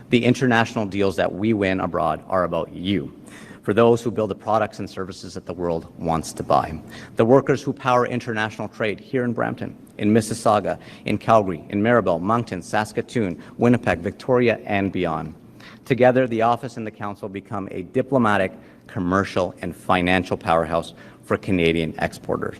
The international deals that we win abroad are about you. For those who build the products and services that the world wants to buy. The workers who power international trade here in Brampton, in Mississauga, in Calgary, in Maribel, Moncton, Saskatoon, Winnipeg, Victoria, and beyond. Together, the office and the council become a diplomatic, commercial, and financial powerhouse for Canadian exporters.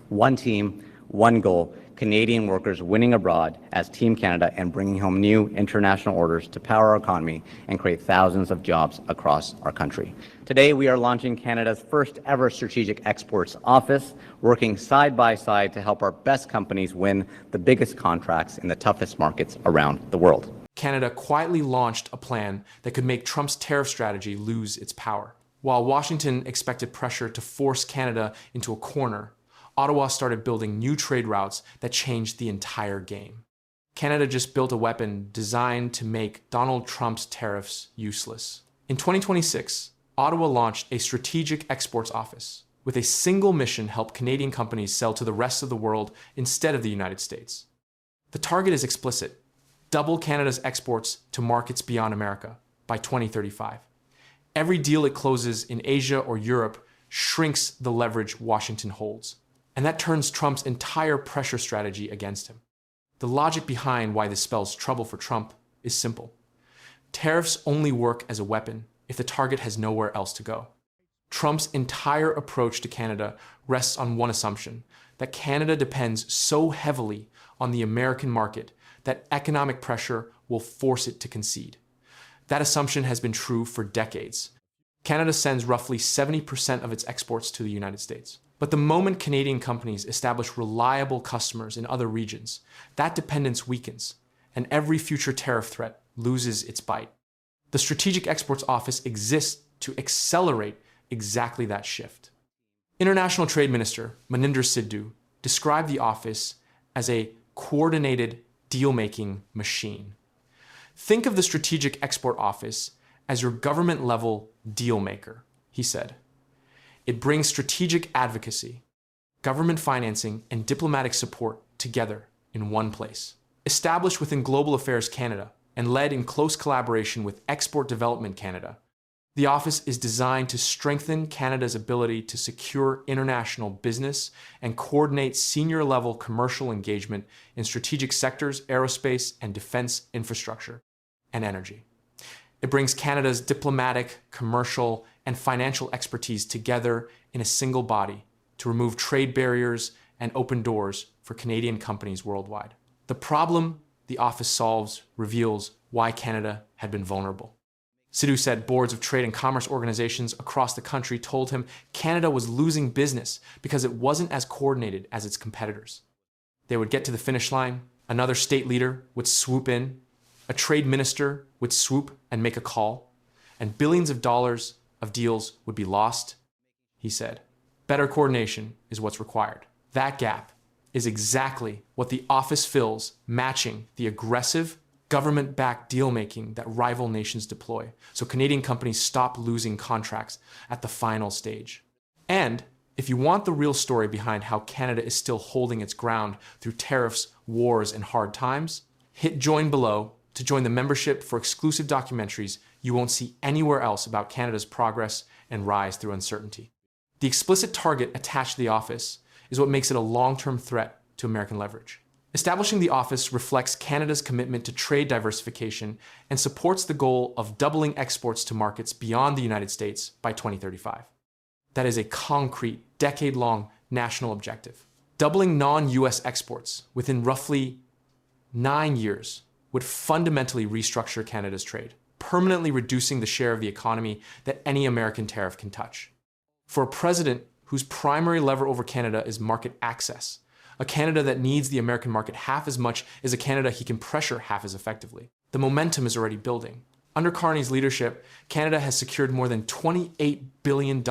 One team, one goal, Canadian workers winning abroad as Team Canada and bringing home new international orders to power our economy and create thousands of jobs across our country. Today, we are launching Canada's first ever Strategic Exports Office, working side by side to help our best companies win the biggest contracts in the toughest markets around the world. Canada quietly launched a plan that could make Trump's tariff strategy lose its power. While Washington expected pressure to force Canada into a corner, Ottawa started building new trade routes that changed the entire game. Canada just built a weapon designed to make Donald Trump's tariffs useless. In 2026, Ottawa launched a Strategic Exports Office with a single mission to help Canadian companies sell to the rest of the world instead of the United States. The target is explicit: double Canada's exports to markets beyond America by 2035. Every deal it closes in Asia or Europe shrinks the leverage Washington holds. And that turns Trump's entire pressure strategy against him. The logic behind why this spells trouble for Trump is simple. Tariffs only work as a weapon if the target has nowhere else to go. Trump's entire approach to Canada rests on one assumption: that Canada depends so heavily on the American market that economic pressure will force it to concede. That assumption has been true for decades. Canada sends roughly 70% of its exports to the United States. But the moment Canadian companies establish reliable customers in other regions, that dependence weakens, and every future tariff threat loses its bite. The Strategic Exports Office exists to accelerate exactly that shift. International Trade Minister Maninder Sidhu described the office as a coordinated deal-making machine. Think of the Strategic Export Office as your government-level deal maker, he said. It brings strategic advocacy, government financing, and diplomatic support together in one place. Established within Global Affairs Canada and led in close collaboration with Export Development Canada, the office is designed to strengthen Canada's ability to secure international business and coordinate senior-level commercial engagement in strategic sectors, aerospace and defense infrastructure, and energy. It brings Canada's diplomatic, commercial, and financial expertise together in a single body to remove trade barriers and open doors for Canadian companies worldwide. The problem the office solves reveals why Canada had been vulnerable. Sidhu said boards of trade and commerce organizations across the country told him Canada was losing business because it wasn't as coordinated as its competitors. They would get to the finish line, another state leader would swoop in, a trade minister would swoop and make a call, and billions of dollars of deals would be lost. He said, better coordination is what's required. That gap is exactly what the office fills, matching the aggressive, government-backed deal-making that rival nations deploy, so Canadian companies stop losing contracts at the final stage. And if you want the real story behind how Canada is still holding its ground through tariffs, wars, and hard times, hit join below to join the membership for exclusive documentaries you won't see anywhere else about Canada's progress and rise through uncertainty. The explicit target attached to the office is what makes it a long-term threat to American leverage. Establishing the office reflects Canada's commitment to trade diversification and supports the goal of doubling exports to markets beyond the United States by 2035. That is a concrete, decade-long national objective. Doubling non-US exports within roughly 9 years would fundamentally restructure Canada's trade, permanently reducing the share of the economy that any American tariff can touch. For a president whose primary lever over Canada is market access, a Canada that needs the American market half as much as a Canada he can pressure half as effectively, the momentum is already building. Under Carney's leadership, Canada has secured more than $28 billion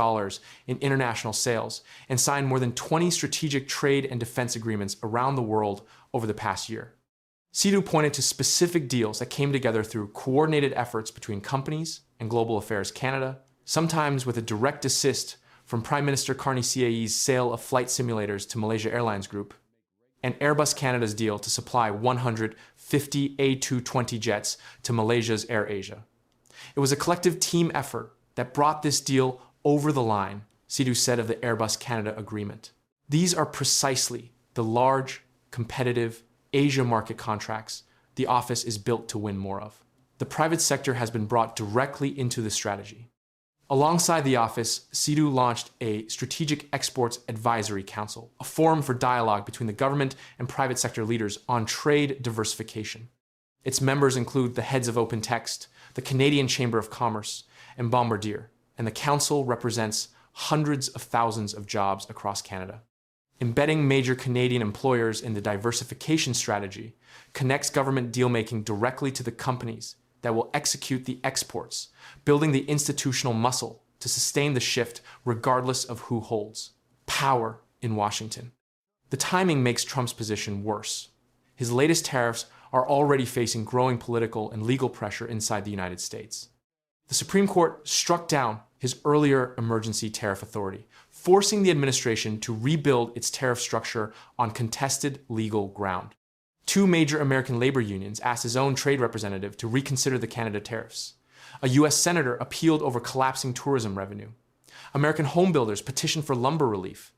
in international sales and signed more than 20 strategic trade and defense agreements around the world over the past year. Sidhu pointed to specific deals that came together through coordinated efforts between companies and Global Affairs Canada, sometimes with a direct assist from Prime Minister Carney CAE's sale of flight simulators to Malaysia Airlines Group, and Airbus Canada's deal to supply 100 50 A220 jets to Malaysia's AirAsia. It was a collective team effort that brought this deal over the line, Sidhu said of the Airbus Canada agreement. These are precisely the large, competitive Asia market contracts the office is built to win more of. The private sector has been brought directly into the strategy. Alongside the office, Sidhu launched a Strategic Exports Advisory Council, a forum for dialogue between the government and private sector leaders on trade diversification. Its members include the heads of Open Text, the Canadian Chamber of Commerce, and Bombardier, and the council represents hundreds of thousands of jobs across Canada. Embedding major Canadian employers in the diversification strategy connects government deal-making directly to the companies that will execute the exports, building the institutional muscle to sustain the shift regardless of who holds power in Washington. The timing makes Trump's position worse. His latest tariffs are already facing growing political and legal pressure inside the United States. The Supreme Court struck down his earlier emergency tariff authority, forcing the administration to rebuild its tariff structure on contested legal ground. Two major American labor unions asked his own trade representative to reconsider the Canada tariffs. A U.S. senator appealed over collapsing tourism revenue. American homebuilders petitioned for lumber relief.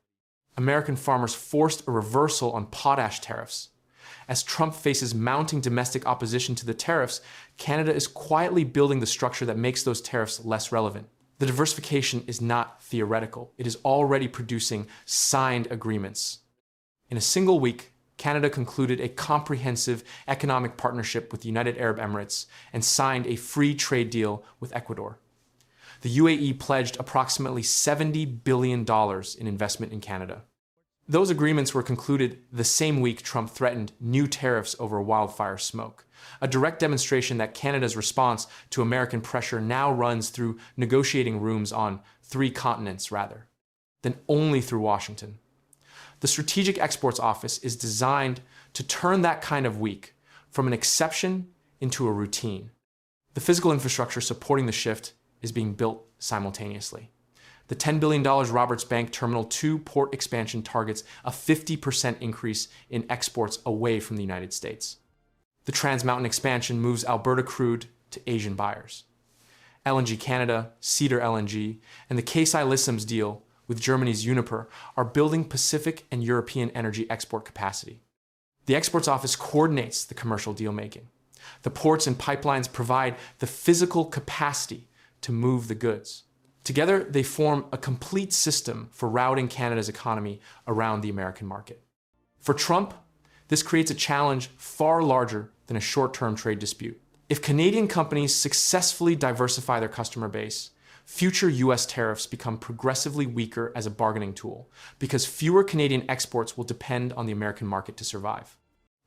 American farmers forced a reversal on potash tariffs. As Trump faces mounting domestic opposition to the tariffs, Canada is quietly building the structure that makes those tariffs less relevant. The diversification is not theoretical. It is already producing signed agreements. In a single week, Canada concluded a comprehensive economic partnership with the United Arab Emirates and signed a free trade deal with Ecuador. The UAE pledged approximately $70 billion in investment in Canada. Those agreements were concluded the same week Trump threatened new tariffs over wildfire smoke, a direct demonstration that Canada's response to American pressure now runs through negotiating rooms on 3 continents rather than only through Washington. The Strategic Exports Office is designed to turn that kind of week from an exception into a routine. The physical infrastructure supporting the shift is being built simultaneously. The $10 billion Roberts Bank Terminal 2 port expansion targets a 50% increase in exports away from the United States. The Trans Mountain expansion moves Alberta crude to Asian buyers. LNG Canada, Cedar LNG, and the Kasai Lissams deal with Germany's Uniper are building Pacific and European energy export capacity. The Exports Office coordinates the commercial deal-making. The ports and pipelines provide the physical capacity to move the goods. Together, they form a complete system for routing Canada's economy around the American market. For Trump, this creates a challenge far larger than a short-term trade dispute. If Canadian companies successfully diversify their customer base, future U.S. tariffs become progressively weaker as a bargaining tool because fewer Canadian exports will depend on the American market to survive.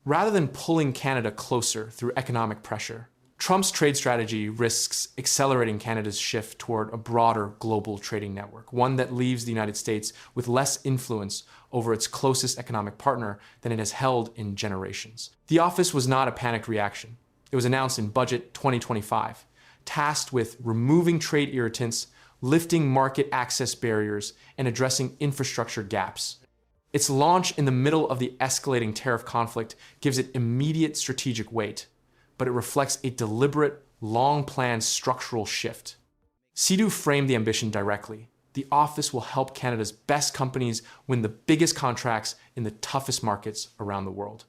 Rather than pulling Canada closer through economic pressure, Trump's trade strategy risks accelerating Canada's shift toward a broader global trading network, one that leaves the United States with less influence over its closest economic partner than it has held in generations. The office was not a panicked reaction. It was announced in Budget 2025, tasked with removing trade irritants, lifting market access barriers, and addressing infrastructure gaps. Its launch in the middle of the escalating tariff conflict gives it immediate strategic weight, but it reflects a deliberate, long-planned structural shift. Sidhu framed the ambition directly. The office will help Canada's best companies win the biggest contracts in the toughest markets around the world.